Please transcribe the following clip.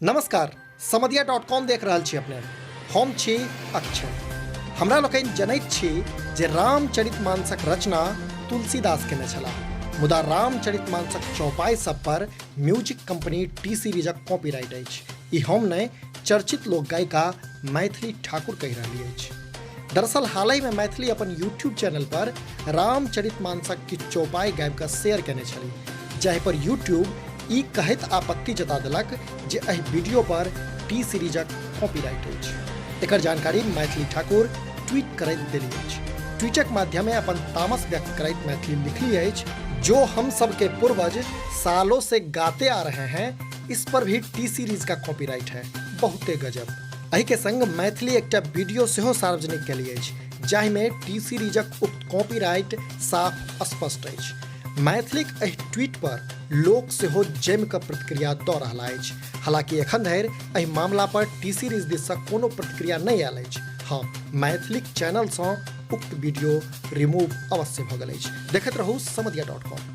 नमस्कार, समधिया.com देख रहल छी अपने। हम छी अक्षय। हमरा लोकनि जनैत छी जे रामचरितमानसक रचना तुलसीदास केने छलाह, मुदा रामचरितमानसक चौपाई सब पर म्यूजिक कंपनी टी सीरीजक कॉपीराइट अछि। ई हम नहि, चर्चित लोक गायिका मैथिली ठाकुर कहि रहली अछि। दरअसल हालहि में मैथिली अपन यूट्यूब चैनल पर रामचरितमानसक की चौपाई गाबि कऽ शेयर केने छली, जाहि पर यूट्यूब ई कहैत आपत्ति जता देलक जे एहि वीडियो पर टी सीरीजक कॉपीराइट अछि। एकर जानकारी मैथिली ठाकुर ट्वीट करैत देली अछि। ट्वीटक माध्यमे अपन तामस व्यक्त करैत मैथिली लिखली अछि, जो हम सब के पूर्वज सालों से गाते आ रहे हैं, इस पर भी टी सीरीज का कॉपीराइट है। बहुते गजब। एहि के संग मैथिली एकटा वीडियो सेहो सार्वजनिक केली अछि, जाहि में टी सीरीजक उक्त कॉपीराइट साफ स्पष्ट अछि। मैथिलीक एहि ट्वीट पर लोक सेहो जमि कऽ प्रतिक्रिया दऽ रहल अछि। हालांकि एखन धरि एहि मामला पर टी सीरीज दिससँ कोनो प्रतिक्रिया नहि आयल अछि। हाँ, मैथिलीक चैनल सँ उक्त वीडियो रिमूव अवश्य भऽ गेल अछि। देखैत रहू समधिया.com।